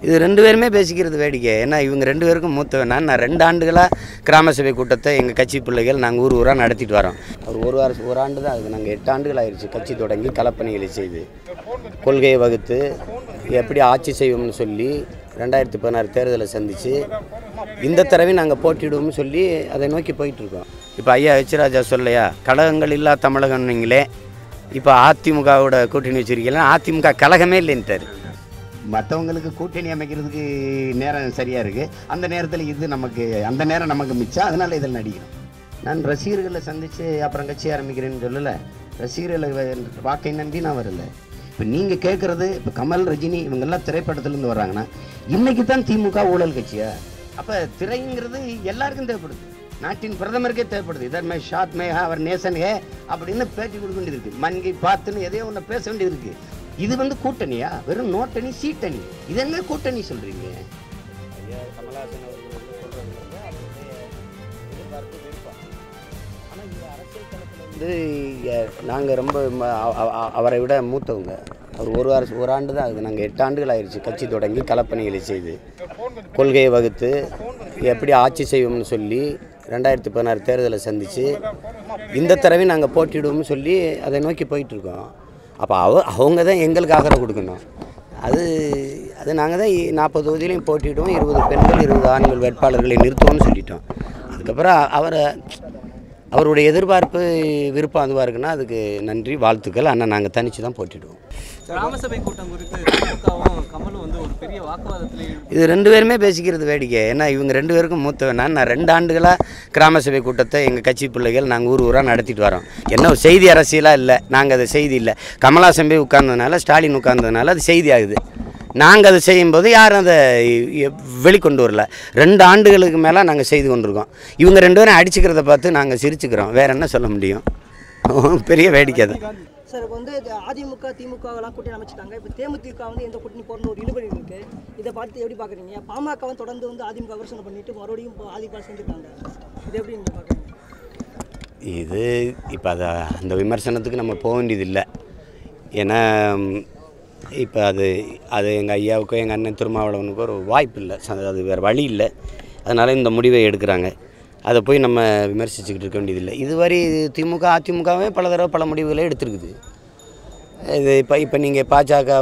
இது 2 பேருமே பேசிக்கிறது வேடிக்கை. ஏன்னா இவங்க 2 பேருக்கும் மூத்தவன் நான் 2 ஆண்டுகளாக கிராம சபை கூட்டத்தை எங்கள் கட்சி பிள்ளைகள் நாங்கள் ஊராக நடத்திட்டு வரோம். ஒரு ஆண்டு தான் அது. நாங்கள் 8 ஆண்டுகள் ஆயிடுச்சு கட்சி தொடங்கி களப்பணிகளை செய்து கொள்கையை வகுத்து எப்படி ஆட்சி செய்வோம்னு சொல்லி 2016 தேர்தலை சந்தித்து இந்த தடவை நாங்கள் போட்டிடுவோம்னு சொல்லி அதை நோக்கி போயிட்டுருக்கோம். இப்போ ஐயா ராஜா சொல்லையா கழகங்கள் இல்லா தமிழகம்னீங்களே, இப்போ அதிமுகவோட கூட்டணி வச்சுருக்கீங்களா? அதிமுக கழகமே இல்லைன்ட்டார். மற்றவங்களுக்கு கூட்டணி அமைக்கிறதுக்கு நேரம் சரியாக இருக்குது, அந்த நேரத்தில் இது நமக்கு அந்த நேரம் நமக்கு மிச்சம், அதனால் இதில் நடிக்கணும். நான் ரசிகர்களை சந்தித்து அப்புறம் கட்சி ஆரம்பிக்கிறேன்னு சொல்லலை. ரசிகர்களை வாக்கை நம்பி நான் வரல. இப்போ நீங்கள் கேட்குறது இப்போ கமல் ரஜினி இவங்கெல்லாம் திரைப்படத்துலேருந்து வர்றாங்கன்னா இன்றைக்கி தான் திமுக ஊழல் கட்சியா? அப்போ திரைங்கிறது எல்லாருக்கும் தேவைப்படுது, நாட்டின் பிரதமருக்கே தேவைப்படுது. இதர் மே ஷாத் மே அவர் நேசன் ஹே அப்படின்னு பேட்டி கொடுக்க வேண்டியது இருக்குது. மன்கி பார்த்துன்னு எதையோ ஒன்று பேச வேண்டியது இருக்குது. இது கூட்டணியா? வெறும் நோட்டணி சீட்டணி. இது என்ன கூட்டணி சொல்கிறீங்க? கமலஹாசன் ஆனால் இந்த அரசியல் களத்தில் நாங்கள் ரொம்ப அவரை விட மூத்தவங்க. அவர் ஒரு ஆண்டு தான் ஆகுது. நாங்கள் 8 ஆண்டுகள் ஆயிடுச்சு கட்சி தொடங்கி களப்பணிகளை செய்து கொள்கையை வகுத்து எப்படி ஆட்சி செய்வோம்னு சொல்லி 2016 தேர்தலை சந்தித்து இந்த தடவை நாங்கள் போட்டிடுவோம்னு சொல்லி அதை நோக்கி போயிட்டுருக்கோம். அப்போ அவங்க தான் எங்களுக்கு ஆதரவு கொடுக்கணும். அது நாங்கள் தான் 40 தொகுதியிலையும் போட்டிடுவோம், 20 பெண்கள் 20 ஆண்கள் வேட்பாளர்களை நிறுத்துவோம்னு சொல்லிட்டோம். அதுக்கப்புறம் அவருடைய எதிர்பார்ப்பு விருப்பம் அதுவாக இருக்குன்னா அதுக்கு நன்றி வாழ்த்துக்கள். ஆனால் நாங்கள் தனித்து தான் போட்டிடுவோம். கிராமசபை கூட்டம் குறித்து திமுகவும் கமலும் ஒரு பெரிய வாக்குவாதத்தில் இது 2 பேருமே பேசிக்கிறது வேடிக்கை. ஏன்னா இவங்க 2 பேருக்கும் மூத்தவன் நான் 2 ஆண்டுகளாக கிராம சபை கூட்டத்தை எங்கள் கட்சி பிள்ளைகள் நாங்கள் ஊராக நடத்திட்டு வரோம். என்ன ஒரு செய்தி அரசியலாக இல்லை, நாங்கள் அது செய்தி இல்லை. கமலஹாசன் போய் உட்கார்ந்ததுனால ஸ்டாலின் உட்கார்ந்ததுனால அது செய்தி ஆகுது. நாங்கள் அதை செய்யும்போது யாரும் அதை வெளிக்கொண்டு வரல. 2 ஆண்டுகளுக்கு மேலே நாங்கள் செய்து கொண்டிருக்கோம். இவங்க 2 பேரும் அடிச்சுக்கிறத பார்த்து நாங்கள் சிரிச்சுக்கிறோம். வேறு என்ன சொல்ல முடியும்? பெரிய வேடிக்கை தான் சார். இப்போ அதிமுக திமுகவெல்லாம் கூட்டணி அமைச்சிட்டாங்க. இப்போ தேமுதிக எந்த கூட்டணி போடணும் ஒரு இழுபறி இருக்குது. இதை பார்த்து எப்படி பார்க்குறீங்க? பாமக தொடர்ந்து அதிமுக விமர்சனம் பண்ணிட்டு மறுபடியும் அதிமுக சேர்ந்துட்டாங்க. இது எப்படி நீங்கள் பார்க்குறீங்க? இது இப்போ அந்த விமர்சனத்துக்கு நம்ம போக வேண்டியதில்லை. ஏன்னா இப்போ அது எங்கள் ஐயாவுக்கோ எங்கள் அண்ணன் திருமாவளவனுக்கோ ஒரு வாய்ப்பு இல்லை, அது வேறு வழி இல்லை. அதனால் இந்த முடிவை எடுக்கிறாங்க. அதை போய் நம்ம விமர்சிச்சுக்கிட்டு இருக்க வேண்டியதில்லை. இதுவரை திமுக அதிமுகவே பல தடவை பல முடிவுகளை எடுத்துருக்குது. இது இப்போ நீங்கள் பாஜக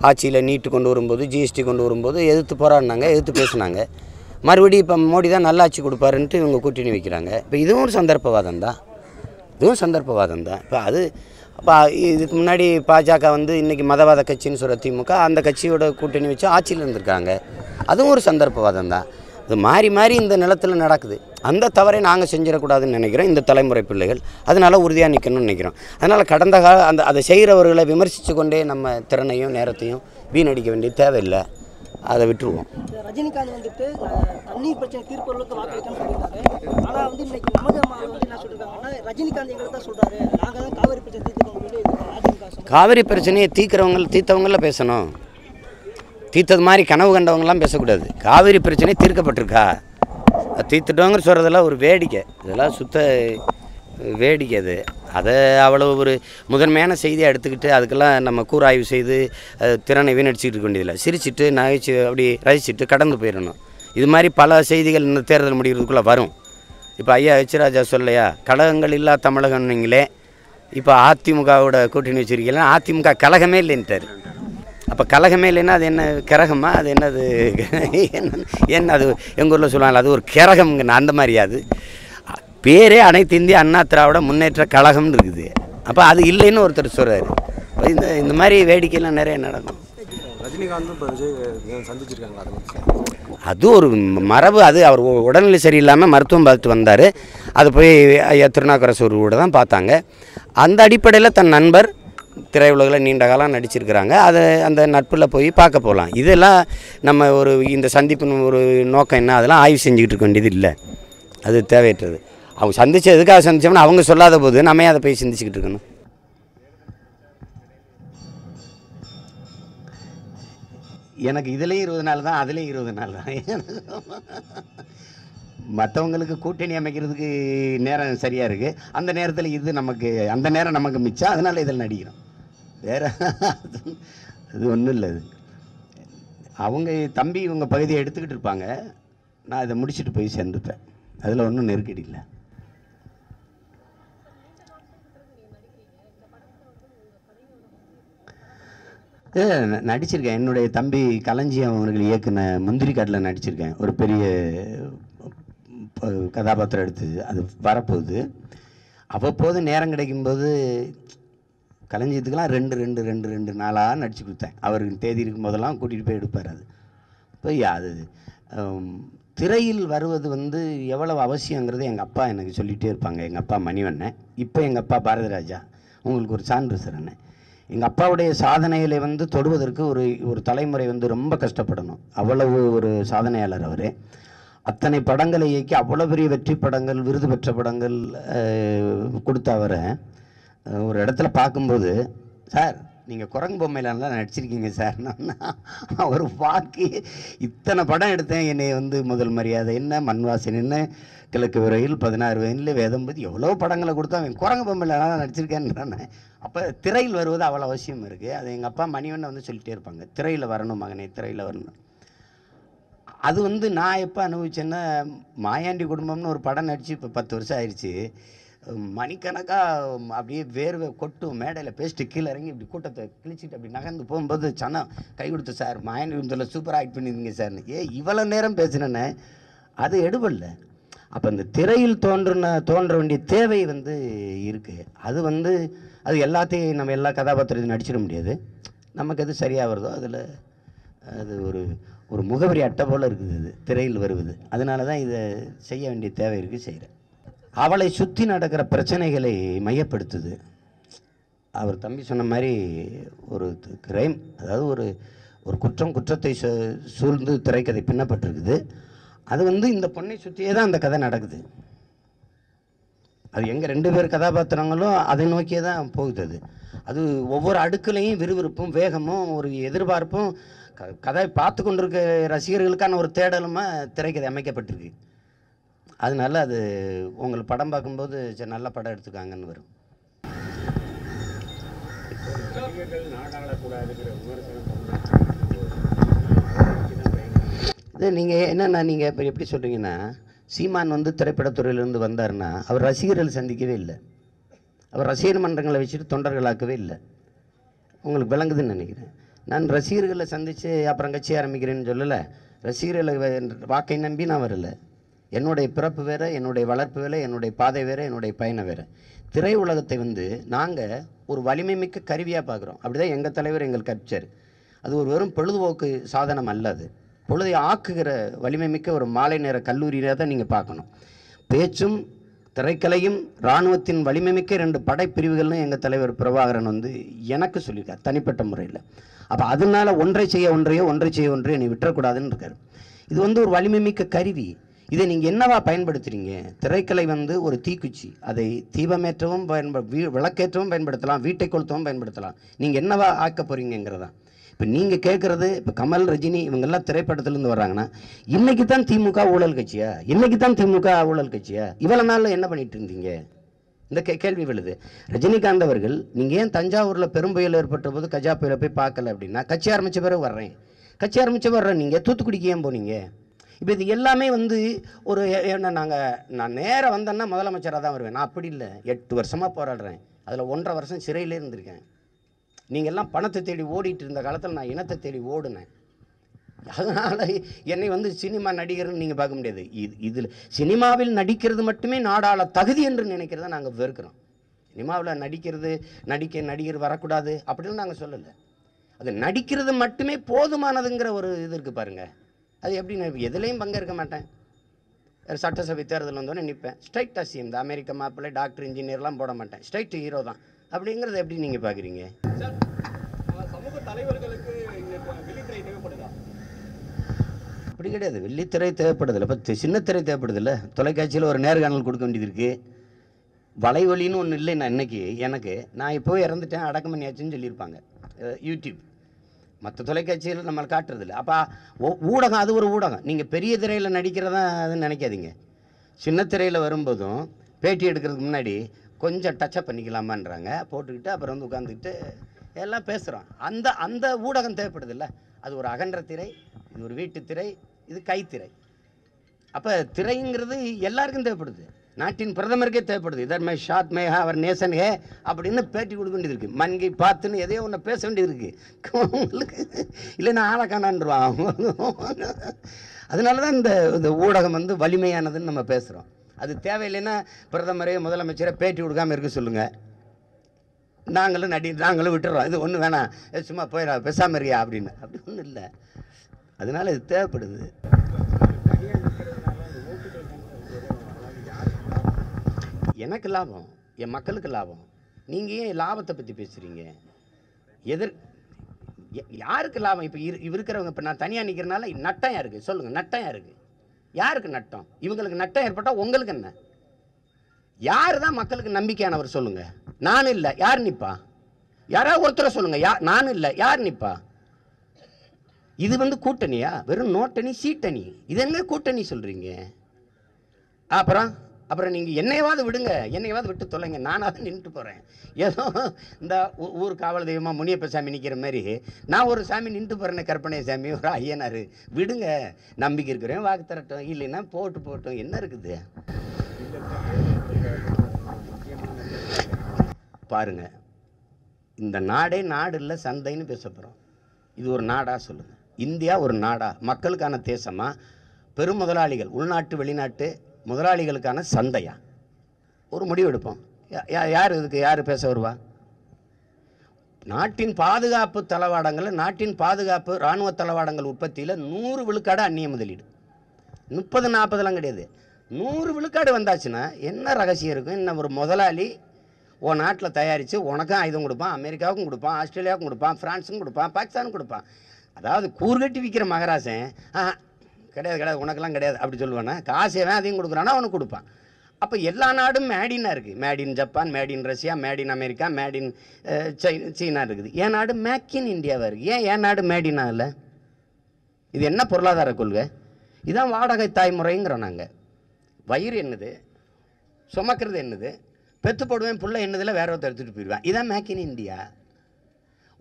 ஆட்சியில் நீட்டு கொண்டு வரும்போது ஜிஎஸ்டி கொண்டு வரும்போது எதிர்த்து போராடினாங்க, எதிர்த்து பேசுனாங்க. மறுபடியும் இப்போ மோடி தான் நல்லாட்சி கொடுப்பாருன்ட்டு இவங்க கூட்டணி வைக்கிறாங்க. இப்போ இதுவும் ஒரு சந்தர்ப்பவாதம் தான். இப்போ இதுக்கு முன்னாடி பாஜக இன்றைக்கி மதவாத கட்சின்னு சொல்கிற திமுக அந்த கட்சியோட கூட்டணி வச்சு ஆட்சியில் இருந்திருக்காங்க. அதுவும் ஒரு சந்தர்ப்பவாதம் தான். இது மாறி மாறி இந்த நிலத்தில் நடக்குது. அந்த தவறை நாங்கள் செஞ்சிடக்கூடாதுன்னு நினைக்கிறோம் இந்த தலைமுறை பிள்ளைகள். அதனால் உறுதியாக நிற்கணும்னு நினைக்கிறோம். அதனால் கடந்த கால அதை செய்கிறவர்களை விமர்சித்து கொண்டே நம்ம திறனையும் நேரத்தையும் வீணடிக்க வேண்டிய தேவையில்லை. அதை விட்டுருவோம். ரஜினிகாந்த் தண்ணீர் பிரச்சனை தீர்ப்பவர்களுக்கு வாக்களிக்கணும்னு சொல்லியிருக்காரு. ஆனால் இன்னைக்கு நமது என்ன சொல்லியிருக்காங்கன்னா ரஜினிகாந்த் எங்களை தான் சொல்கிறாரு, நாங்கள் தான் காவிரி பிரச்சனை தீர்த்துக்கணும். காவிரி பிரச்சனையை தீர்த்தவங்கள பேசணும். தீர்த்தது மாதிரி கனவு கண்டவங்களாம் பேசக்கூடாது. காவிரி பிரச்சனை தீர்க்கப்பட்டிருக்கா, தீர்த்துட்டோங்கிற சொல்கிறதெல்லாம் ஒரு வேடிக்கை. இதெல்லாம் சுத்த வேடிக்கை. அதை அவ்வளோ ஒரு முதன்மையான செய்தியாக எடுத்துக்கிட்டு அதுக்கெல்லாம் நம்ம கூராய்வு செய்து திறனை வீணடிச்சிட்டு இருக்க வேண்டியதில்லை. சிரிச்சிட்டு அப்படி ரசிச்சுட்டு கடந்து போயிடணும். இது மாதிரி பல செய்திகள் இந்த தேர்தல் முடிகிறதுக்குள்ளே வரும். இப்போ ஐயா ராஜா சொல்லையா கழகங்கள் இல்லா தமிழகம்னீங்களே, இப்போ அதிமுகவோட கூட்டணி வச்சுருக்கீங்களா? அதிமுக கழகமே இல்லைன்ட்டார். அப்போ கழகமே இல்லைன்னா அது என்ன கிரகமா? அது என்னது என்ன அது எங்கள் ஊரில் சொல்லுவாங்க, அது ஒரு கிரகம்ங்க. அந்த மாதிரியாது பேரே அனைத்து இந்திய அண்ணா திராவிட முன்னேற்ற கழகம்னு இருக்குது. அப்போ அது இல்லைன்னு ஒருத்தர் சொல்கிறாரு. இந்த மாதிரி வேடிக்கைலாம் நிறைய நடக்கும். ரஜினிகாந்தும் இப்போ விஜய் சந்திச்சிருக்காங்க. அது ஒரு மரபு. அது அவர் உடல்நிலை சரியில்லாமல் மருத்துவம் பார்த்துட்டு வந்தார். அது போய் ஐயா திருநாக்கரசூர் கூட தான் பார்த்தாங்க. அந்த அடிப்படையில் தன் நண்பர் திரையுலகில் நீண்ட காலம் நடிச்சிருக்கிறாங்க. அந்த நட்பில் போய் பார்க்க போகலாம். இதெல்லாம் நம்ம இந்த சந்திப்பின் ஒரு நோக்கம் என்ன, அதெல்லாம் ஆய்வு செஞ்சுக்கிட்டு இருக்க வேண்டியது இல்லை. அது தேவையற்றது. அவங்க சந்தித்து எதுக்காக சந்தித்தோம்னா அவங்க சொல்லாத போது நம்ம அதை போய் சிந்திச்சுக்கிட்டு இருக்கணும். எனக்கு இதுலேயும் 20 நாள் தான், அதுலேயும் 20 நாள் தான். மற்றவங்களுக்கு கூட்டணி அமைக்கிறதுக்கு நேரம் சரியாக இருக்குது, அந்த நேரத்தில் அந்த நேரம் நமக்கு மிச்சம், அதனால் இதில் நடிக்கிறோம். வேறு அது ஒன்றும் இல்லை. அவங்க தம்பி இவங்க பகுதியை எடுத்துக்கிட்டு இருப்பாங்க. நான் இதை முடிச்சுட்டு போய் சேர்ந்துட்டேன். அதில் ஒன்றும் நெருக்கடி இல்லை. நடிச்சிருக்கேன். என்னுடைய தம்பி களஞ்சியம் அவர்கள் இயக்குன முந்திரி காட்டில் நடிச்சிருக்கேன். ஒரு பெரிய கதாபாத்திரம் எடுத்து அது வரப்போகுது. அவ்வப்போது நேரம் கிடைக்கும்போது களஞ்சியத்துக்கெலாம் ரெண்டு நாளாக நடிச்சு கொடுத்தேன். அவருக்கு தேதி இருக்கும் போதெல்லாம் கூட்டிகிட்டு போய் எடுப்பார். அது இப்போ அது திரையில் வருவது வந்து எவ்வளவு அவசியங்கிறது எங்கள் அப்பா எனக்கு சொல்லிகிட்டே இருப்பாங்க. எங்கள் அப்பா மணிவண்ணன், இப்போ எங்கள் அப்பா பாரதிராஜா. உங்களுக்கு ஒரு சான்று சார். அண்ணன் எங்கள் அப்பாவுடைய சாதனைகளை வந்து தொடுவதற்கு ஒரு தலைமுறை வந்து ரொம்ப கஷ்டப்படணும். அவ்வளவு ஒரு சாதனையாளர் அவர். அத்தனை படங்களை இயக்கி அவ்வளோ பெரிய வெற்றி படங்கள், விருது பெற்ற படங்கள் கொடுத்த அவரை ஒரு இடத்துல பார்க்கும்போது, சார் நீங்கள் குரங்கு பொம்மையிலலாம் நடிச்சிருக்கீங்க சார். நான் ஒரு வாக்கு இத்தனை படம் எடுத்தேன். என்னை வந்து முதல் மரியாதை என்ன, மண்வாசன் என்ன, கிழக்கு விரையில் 16 வயதில் வேதம்பதி, எவ்வளோ படங்களை கொடுத்தா அவன் குரங்கு பொம்மையிலலாம் நடிச்சிருக்கேன்னு. அப்போ திரையில் வருவது அவ்வளோ அவசியம் இருக்குது. அது எங்கள் அப்பா மணிவண்ணன் வந்து சொல்லிகிட்டே இருப்பாங்க, திரையில் வரணும் மகனே, திரையில் வரணும். அது வந்து நான் எப்போ அனுபவிச்சேன்னா, மாயாண்டி குடும்பம்னு ஒரு படம் நடித்து இப்போ 10 வருஷம் ஆயிடுச்சு. மணிக்கணக்காக அப்படியே வேர்வை கொட்டும், மேடையில் பேசிட்டு கீழே இறங்கி இப்படி கூட்டத்தை கிழிச்சிட்டு அப்படி நகர்ந்து போகும்போது சனம் கை கொடுத்து, சார் மாயாண்டி குடும்பத்தில் சூப்பராக ஆக்ட் பண்ணியிருந்தீங்க சார்னு. இவ்வளோ நேரம் பேசினேன்னு அது எடுபடல. அப்போ இந்த திரையில் தோன்ற வேண்டிய தேவை வந்து இருக்குது. அது வந்து அது எல்லாத்தையும் நம்ம எல்லா கதாபாத்திரத்தையும் நடிச்சிட முடியாது. நமக்கு எது சரியாக வருதோ அதில் அது ஒரு முகவரி அட்டை போல் இருக்குது அது திரையில் வருவது. அதனால தான் இதை செய்ய வேண்டிய தேவை இருக்குது, செய்கிறேன். அவளை சுற்றி நடக்கிற பிரச்சனைகளை மையப்படுத்துது. அவர் தம்பி சொன்ன மாதிரி ஒரு கிரைம், அதாவது ஒரு குற்றத்தை சூழ்ந்து திரைக்கதை பின்னப்பட்டிருக்குது. அது வந்து இந்த பொண்ணை சுற்றியே தான் அந்த கதை நடக்குது. அது எங்கள் 2 பேர் கதாபாத்திரங்களும் அதை நோக்கியே தான் போகுது. அது ஒவ்வொரு அடுக்குலையும் விறுவிறுப்பும் வேகமும் ஒரு எதிர்பார்ப்பும் கதை பார்த்து கொண்டிருக்க ரசிகர்களுக்கான ஒரு தேடலுமா திரைக்கதை அமைக்கப்பட்டிருக்கு. அதனால அது உங்களுக்கு படம் பார்க்கும்போது நல்ல படம் எடுத்துக்காங்கன்னு வரும். இது நீங்கள் என்னென்னா, நீங்கள் இப்போ எப்படி சொல்கிறீங்கன்னா, சீமான் வந்து திரைப்படத்துறையிலேருந்து வந்தார்னா அவர் ரசிகர்கள் சந்திக்கவே இல்லை. அவர் ரசிகர் மன்றங்களை வச்சுட்டு தொண்டர்களாக்கவே இல்லை. உங்களுக்கு விளங்குதுன்னு நினைக்கிறேன். நான் ரசிகர்களை சந்தித்து அப்புறம் கட்சி ஆரம்பிக்கிறேன்னு சொல்லலை. ரசிகர்களை வாக்கை நம்பி நான் வரலை. என்னுடைய பிறப்பு வேறு, என்னுடைய வளர்ப்பு வேறு, என்னுடைய பாதை வேறு, என்னுடைய பயணம் வேறு. திரை உலகத்தை வந்து நாங்கள் ஒரு வலிமை மிக்க கருவியாக பார்க்குறோம். அப்படி தான் எங்கள் தலைவர் எங்கள் கற்றார். அது ஒரு வெறும் பொழுதுபோக்கு சாதனம் அல்ல. அது பொழுதை ஆக்குகிற வலிமை மிக்க ஒரு மாலை நேர கல்லூரியாக தான் நீங்கள் பார்க்கணும். பேச்சும் திரைக்கலையும் இராணுவத்தின் வலிமை மிக்க 2 படைப்பிரிவுகள்னு எங்கள் தலைவர் பிரபாகரன் வந்து எனக்கு சொல்லியிருக்கார் தனிப்பட்ட முறையில். அப்போ அதனால ஒன்றை செய்ய ஒன்றையோ நீ விட்டுறக்கூடாதுன்னு இருக்கார். இது வந்து ஒரு வலிமை மிக்க கருவி. இதை நீங்கள் என்னவா பயன்படுத்துகிறீங்க? திரைக்கலை வந்து ஒரு தீக்குச்சி. அதை தீபமேற்றவும் விளக்கேற்றவும் பயன்படுத்தலாம், வீட்டை கொளுத்தவும் பயன்படுத்தலாம். நீங்கள் என்னவா ஆக்க போகிறீங்கிறதான். இப்போ நீங்கள் கேட்குறது, இப்போ கமல், ரஜினி இவங்கெல்லாம் திரைப்படத்துலேருந்து வர்றாங்கன்னா, இன்றைக்கி தான் திமுக ஊழல் கட்சியா? இன்றைக்கி தான் திமுக ஊழல் கட்சியா? இவ்வளோ நாளில் என்ன பண்ணிட்டு இருந்தீங்க? இந்த கேள்வி விழுது. ரஜினிகாந்த் அவர்கள், நீங்கள் ஏன் தஞ்சாவூரில் பெரும் புயல் ஏற்பட்ட போது கஜா புயலை போய் பார்க்கல அப்படின்னா, கட்சி ஆரம்பித்த பிறகு வர்றேன். கட்சி ஆரம்பித்த வர்றேன். நீங்கள் தூத்துக்குடிக்கு ஏன் போனீங்க? இப்போ இது எல்லாமே வந்து ஒரு என்ன, நான் நேராக வந்தேன்னா முதலமைச்சராக தான் வருவேன். நான் அப்படி இல்லை. 8 வருஷமாக போராடுறேன். அதில் 1.5 வருஷம் சிறையிலே இருந்திருக்கேன். நீங்கள் எல்லாம் பணத்தை தேடி ஓடிட்டு இருந்த காலத்தில் நான் இனத்தை தேடி ஓடுனேன். அதனால் என்னை வந்து சினிமா நடிகர்னு நீங்கள் பார்க்க முடியாது. இதில் சினிமாவில் நடிக்கிறது மட்டுமே நாடாள தகுதி என்று நினைக்கிறத நாங்கள் வெறுக்கிறோம். சினிமாவில் நடிகர் வரக்கூடாது அப்படின்னு நாங்கள் சொல்லலை. அது நடிக்கிறது மட்டுமே போதுமானதுங்கிற ஒரு இது இருக்குது பாருங்கள். அது எப்படி? நான் எதுலேயும் பங்கேற்க மாட்டேன். சட்டசபை தேர்தல் வந்தோடனே நிற்பேன். Straight assume. இந்த அமெரிக்க மாப்பிள்ளை, டாக்டர், இன்ஜினியர்லாம் போட மாட்டேன். ஸ்ட்ரைட் ஹீரோ தான். அப்படிங்கிறத எப்படி நீங்கள் பார்க்குறீங்க? சமூக தலைவர்களுக்கு வெள்ளித்திரை தேவைப்படுதா? அப்படி கிடையாது. வெள்ளித்திரை தேவைப்படுதில்லை. இப்போ சின்னத்திரை தேவைப்படுதில்ல. தொலைக்காட்சியில் ஒரு நேர்காணல் கொடுக்க வேண்டியது இருக்குது. வலைவலின்னு ஒன்று இல்லை. நான் இன்னைக்கு நான் இப்போ இறந்துட்டேன், அடக்கம் பண்ணியாச்சுன்னு சொல்லியிருப்பாங்க யூடியூப். மற்ற தொலைக்காட்சியில் நம்மளை காட்டுறதில்ல. அப்போ ஊடகம், அது ஒரு ஊடகம். நீங்கள் பெரிய திரையில் நடிக்கிறதா அதுன்னு நினைக்காதீங்க. சின்ன திரையில் வரும்போதும் பேட்டி எடுக்கிறதுக்கு முன்னாடி கொஞ்சம் டச்சப் பண்ணிக்கலாமான்றாங்க. போட்டுக்கிட்டு அப்புறம் வந்து உட்காந்துக்கிட்டு எல்லாம் பேசுகிறோம். அந்த ஊடகம் தேவைப்படுதில்ல. அது ஒரு அகன்ற திரை, இது ஒரு வீட்டு திரை, இது கைத்திரை. அப்போ திரைங்கிறது எல்லாருக்கும் தேவைப்படுது, நாட்டின் பிரதமருக்கே தேவைப்படுது. இதர் மை ஷாத் மே அவர் நேசன் ஹே அப்படின்னு பேட்டி கொடுக்க வேண்டியது இருக்குது. மன்கி பார்த்துன்னு எதையோ ஒன்று பேச வேண்டியது இருக்குது உங்களுக்கு, இல்லைன்னா ஆளக்கானான்றான். அதனால தான் இந்த ஊடகம் வந்து வலிமையானதுன்னு நம்ம பேசுகிறோம். அது தேவையில்லைன்னா பிரதமரே முதலமைச்சரை பேட்டி கொடுக்காமல் இருக்க சொல்லுங்கள், நாங்களும் விட்டுறோம். இது ஒன்றும் வேணாம், சும்மா போயிடா பேசாமல் இருக்கியா அப்படின்னு. அப்படி ஒன்றும் இல்லை. அதனால் இது தேவைப்படுது. எனக்கு லாபம், என் மக்களுக்கு லாபம். நீங்கள் ஏன் லாபத்தை பற்றி பேசுகிறீங்க? யாருக்கு லாபம்? இப்போ இருக்கிறவங்க, இப்போ நான் தனியாக நிற்கிறனால நட்டம் யாருக்கு சொல்லுங்கள்? நட்டம் யாருக்கு? யாருக்கு நட்டம்? இவங்களுக்கு நட்டம் ஏற்பட்டால் உங்களுக்கு என்ன? யார் தான் மக்களுக்கு நம்பிக்கையானவர் சொல்லுங்கள்? நான் இல்லை, யார் நிற்பா? யாராவது ஒருத்தரை சொல்லுங்கள். நான் இல்லை, யார் நிற்பா? இது வந்து கூட்டணியா? வெறும் நோட்டணி, சீட்டணி. இது என்ன கூட்டணி சொல்கிறீங்க? அப்புறம் நீங்கள் என்னையாவது விடுங்க, என்னையாவது விட்டு தொலைங்க, நானாவது நின்றுட்டு போகிறேன். ஏதோ இந்த ஊர் காவல் தெய்வமாக முனியப்ப சாமி நிற்கிற மாதிரி நான் ஒரு சாமி நின்றுட்டு போகிறேன்னு, கற்பனை சாமி, ஒரு ஐயனார். விடுங்க, நம்பிக்கை இருக்கிறேன், வாக்கு தரட்டும், இல்லைன்னா போட்டும், என்ன இருக்குது பாருங்க. இந்த நாடே நாடு இல்லை, சந்தைன்னு பேச போகிறோம். இது ஒரு நாடா சொல்லுங்கள்? இந்தியா ஒரு நாடா, மக்களுக்கான தேசமா, பெரும் முதலாளிகள், உள்நாட்டு வெளிநாட்டு முதலாளிகளுக்கான சந்தையா? ஒரு முடிவு எடுப்போம். யார் இதுக்கு யார் பேச வருவா? நாட்டின் பாதுகாப்பு தளவாடங்கள், நாட்டின் பாதுகாப்பு இராணுவ தளவாடங்கள் உற்பத்தியில் 100 விழுக்காடு அந்நிய முதலீடு. 30-40 கிடையாது, 100 விழுக்காடு வந்தாச்சுன்னா என்ன ரகசியம் இருக்கும்? இன்னும் ஒரு முதலாளி உன் நாட்டில் தயாரித்து உனக்கும் ஆயுதம் கொடுப்பான், அமெரிக்காவுக்கும் கொடுப்பான், ஆஸ்திரேலியாவுக்கும் கொடுப்பான், ஃப்ரான்ஸுக்கும் கொடுப்பான், பாகிஸ்தானுக்கும் கொடுப்பான். அதாவது கூறுகட்டி விற்கிற மகராசன் கிடையாது உனக்கெல்லாம் கிடையாது அப்படி சொல்லுவானா? காசேவன் அதையும் கொடுக்குறானா அவனுக்கு கொடுப்பான். அப்போ எல்லா நாடும் மேடினாக இருக்குது. Made in Japan, made in Russia, made in America, made in China இருக்குது. என் நாடு மேக் இன் இந்தியாவாக இருக்குது. ஏன் என் நாடு மேடினா இல்லை? இது என்ன பொருளாதார கொள்கை? இதுதான் வாடகை தாய்முறைங்கிறோம் நாங்கள். வயிறு என்னது, சுமக்கிறது என்னது, பெற்று போடுவேன் புள்ள என்னதில் வேற ஒருத்தர் எடுத்துகிட்டு போயிடுவேன். இதான் மேக் இன் இந்தியா.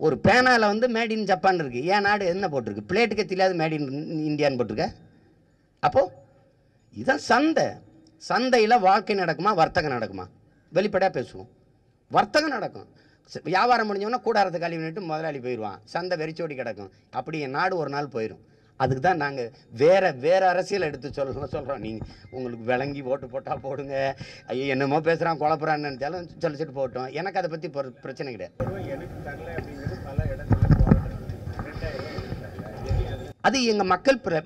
ஒரு பேனாவில் வந்து மேட் இன் ஜப்பான் இருக்குது. என் நாடு என்ன போட்டிருக்கு? பிளேட்டுக்கு தெரியாது மேட் இன் இந்தியான்னு போட்டிருக்க. அப்போது இதுதான் சந்தை. சந்தையில் வாழ்க்கை நடக்குமா, வர்த்தகம் நடக்குமா? வெளிப்படையாக பேசுவோம். வர்த்தகம் நடக்கும். வியாபாரம் முடிஞ்சோன்னா கூடாரத்தை கழுவி நிட்டு முதலாளி போயிடுவான், சந்தை வெறிச்சோடி கிடக்கும். அப்படி என் நாடு ஒரு நாள் போயிடும். அதுக்கு தான் நாங்கள் வேறு அரசியல் எடுத்து சொல்கிறோம். நீங்கள் உங்களுக்கு விளங்கி ஓட்டு போட்டால் போடுங்க, ஐயோ என்னமோ பேசுகிறான் குழப்பறான்னு நினச்சாலும் சொல்லிச்சுட்டு போட்டோம். எனக்கு அதை பற்றி பிரச்சனை கிடையாது. அது எங்கள்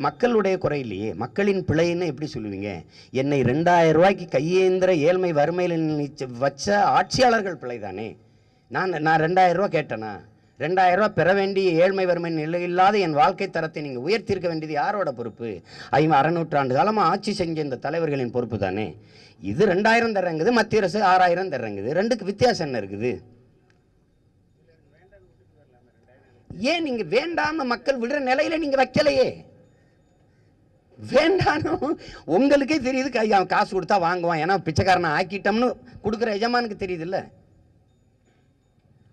மக்களுடைய குறையிலேயே, மக்களின் பிழைன்னு எப்படி சொல்லுவீங்க? என்னை 2000 ரூபாய்க்கு கையேந்திர ஏழ்மை வறுமையில் வச்ச ஆட்சியாளர்கள் பிழை தானே. நான் 2000 ரூபா கேட்டேனா? 2000 ரூபா பெற வேண்டிய ஏழ்மை வறுமை நிலை இல்லாத என் வாழ்க்கை தரத்தை நீங்கள் உயர்த்தியிருக்க வேண்டியது யாரோட பொறுப்பு? 600 ஆண்டு காலமாக ஆட்சி செஞ்ச இந்த தலைவர்களின் பொறுப்பு தானே. இது 2000 தர்றங்குது, மத்திய அரசு 6000 தர்றங்குது. ரெண்டுக்கு வித்தியாசம் என்ன இருக்குது? ஏன் நீங்கள் வேண்டாம மக்கள் விடுற நிலையில நீங்கள் வைக்கலையே? வேண்டாம், உங்களுக்கே தெரியுது. அவன் காசு கொடுத்தா வாங்குவான், ஏன்னா பிச்சைக்காரனை ஆக்கிட்டோம்னு கொடுக்குற எஜமானுக்கு தெரியுது இல்லை?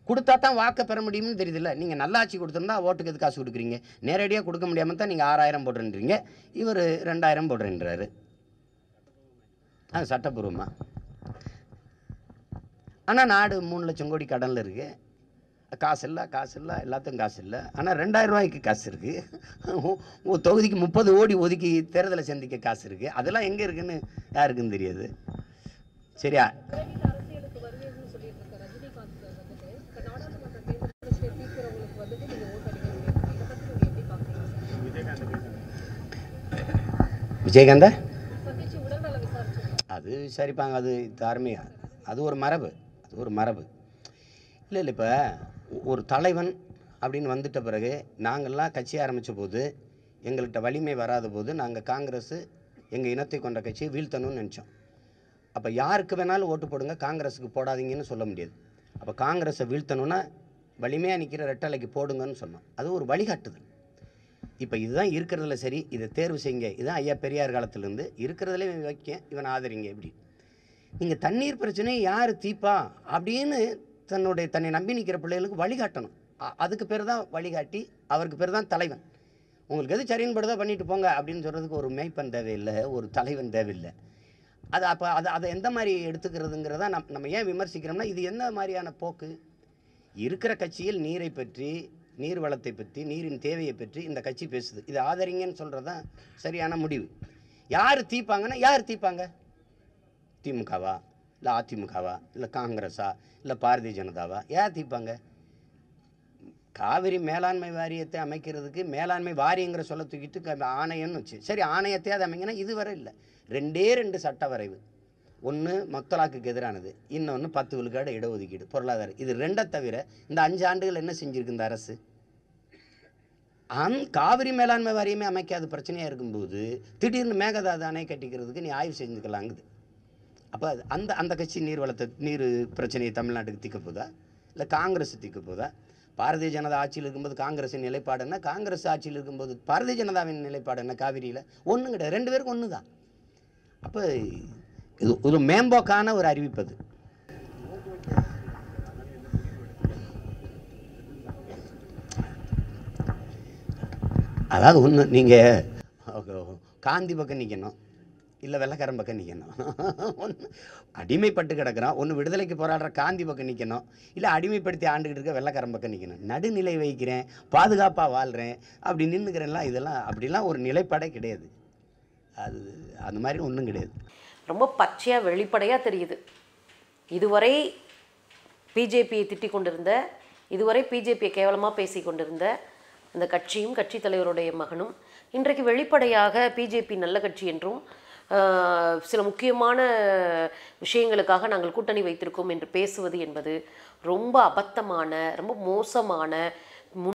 கொடுத்தா தான் வாக்க பெற முடியும்னு தெரியுது இல்லை? நீங்கள் நல்லாட்சி கொடுத்துருந்தா ஓட்டுக்கு எது காசு கொடுக்குறீங்க? நேரடியாக கொடுக்க முடியாமல் தான் நீங்கள் 6000 போடுறீங்க, இவர் 2000 போடுறேன்றாரு. சட்டப்பூர்வமாக. ஆனால் நாடு 3 லட்சம் கோடி கடனில் இருக்குது. காசு இல்லை எல்லாத்துக்கும் காசு இல்லை. ஆனால் 2000 ரூபாய்க்கு காசு இருக்குது. தொகுதிக்கு 30 கோடி ஒதுக்கி தேர்தலை சந்திக்க காசு இருக்குது. அதெல்லாம் எங்கே இருக்குன்னு யாருக்குன்னு தெரியாது. சரியா? விஜயகாந்தா அது விசாரிப்பாங்க, அது தார்மீக, அது ஒரு மரபு. இல்லை இப்போ ஒரு தலைவன் அப்படின்னு வந்துட்ட பிறகு நாங்கள்லாம் கட்சி ஆரம்பித்த போது எங்கள்கிட்ட வலிமை வராத போது நாங்கள் காங்கிரஸ் எங்கள் இனத்தை கொண்ட கட்சியை வீழ்த்தணும்னு நினச்சோம். அப்போ யாருக்கு வேணாலும் ஓட்டு போடுங்க, காங்கிரஸுக்கு போடாதீங்கன்னு சொல்ல முடியாது. அப்போ காங்கிரஸை வீழ்த்தணுன்னா வலிமையாக நிற்கிற ரெட்டலைக்கு போடுங்கன்னு சொன்னோம். அது ஒரு வழிகாட்டுதல். இப்போ இதுதான் இருக்கிறதுல சரி, இதை தேர்வு செய்யுங்க. இதுதான் ஐயா பெரியார் காலத்திலேருந்து இருக்கிறதுல வைக்க, இவன் ஆதரிங்க. இப்படி நீங்கள் தண்ணீர் பிரச்சனையை யார் தீப்பா அப்படின்னு தன்னை நம்பி நிற்கிற பிள்ளைகளுக்கு வழிகாட்டணும். அதுக்கு பேர் தான் வழிகாட்டி, அவருக்கு பேர் தான் தலைவன். உங்களுக்கு எது சரின்னு படுதோ பண்ணிட்டு போங்க அப்படின்னு சொல்கிறதுக்கு ஒரு மேய்ப்பன் தேவையில்லை, ஒரு தலைவன் தேவையில்லை. அது அப்போ அதை எந்த மாதிரி எடுத்துக்கிறதுங்கிறத நம்ம ஏன் விமர்சிக்கிறோம்னா, இது என்ன மாதிரியான போக்கு? இருக்கிற கட்சியில் நீரை பற்றி, நீர் வளத்தை பற்றி, நீரின் தேவையை பற்றி இந்த கட்சி பேசுது. இது ஆதரிங்கன்னு சொல்கிறது தான் சரியான முடிவு. யார் தீர்ப்பாங்கன்னா யார் தீர்ப்பாங்க? திமுகவா, இல்லை அதிமுகவா, இல்லை காங்கிரஸா, இல்லை பாரதிய ஜனதாவா? யார் தீர்ப்பாங்க? காவிரி மேலாண்மை வாரியத்தை அமைக்கிறதுக்கு மேலாண்மை வாரியங்கிற சொல்ல தூக்கிட்டு ஆணையம்னு வச்சு, சரி ஆணையத்தையாவது அமைங்கன்னா இதுவரை இல்லை. 2 சட்ட வரைவு. ஒன்று மொத்தலாக்குக்கு எதிரானது, இன்னொன்று 10 விழுக்காடு இடஒதுக்கீடு பொருளாதாரம். இது 2 தவிர இந்த 5 ஆண்டுகள் என்ன செஞ்சுருக்கு இந்த அரசு? காவிரி மேலாண்மை வாரியமே அமைக்காத பிரச்சனையாக இருக்கும்போது திடீர்னு மேகதாது அணை கட்டிக்கிறதுக்கு நீ ஆய்வு செஞ்சுக்கலாங்குது. அப்போ அந்த கட்சி நீர் பிரச்சனையை தமிழ்நாட்டுக்கு தீர்க்க போதா, இல்லை காங்கிரஸ் தீர்க்க போதா? பாரதிய ஜனதா ஆட்சியில் இருக்கும்போது காங்கிரஸின் நிலைப்பாடு என்ன, காங்கிரஸ் ஆட்சியில் இருக்கும்போது பாரதிய ஜனதாவின் நிலைப்பாடு என்ன? காவிரியில் ஒன்றும் கிடையாது, 2 பேருக்கும் ஒன்று தான். அப்போ இது ஒரு மேம்போக்கான ஒரு அறிவிப்பு. அது அதாவது ஒன்று, நீங்கள் காந்தி பக்கம் நிற்கணும், இல்லை வெள்ளைக்காரன் பக்கம் நிற்கணும். ஒன்று அடிமைப்பட்டு கிடக்கிறான், ஒன்று விடுதலைக்கு போராடுற காந்தி பக்கம் நிற்கணும், இல்லை அடிமைப்படுத்தி ஆண்டுகிட்டு இருக்க வெள்ளைக்காரன் பக்கம் நிற்கணும். நடுநிலை வைக்கிறேன், பாதுகாப்பாக வாழ்கிறேன், அப்படி நின்றுக்கிறேன்லாம் இதெல்லாம் அப்படிலாம் ஒரு நிலைப்பாடே கிடையாது. அது அந்த மாதிரி ஒன்றும் கிடையாது. ரொம்ப பச்சையாக வெளிப்படையாக தெரியுது. இதுவரை பிஜேபியை திட்டிக் கொண்டிருந்த, இதுவரை பிஜேபியை கேவலமாக பேசி கொண்டிருந்த அந்த கட்சியும் கட்சி தலைவருடைய மகனும் இன்றைக்கு வெளிப்படையாக பிஜேபி நல்ல கட்சி என்றும் சில முக்கியமான விஷயங்களுக்காக நாங்கள் கூட்டணி வைத்திருக்கோம் என்று பேசுவது என்பது ரொம்ப அபத்தமான, ரொம்ப மோசமான,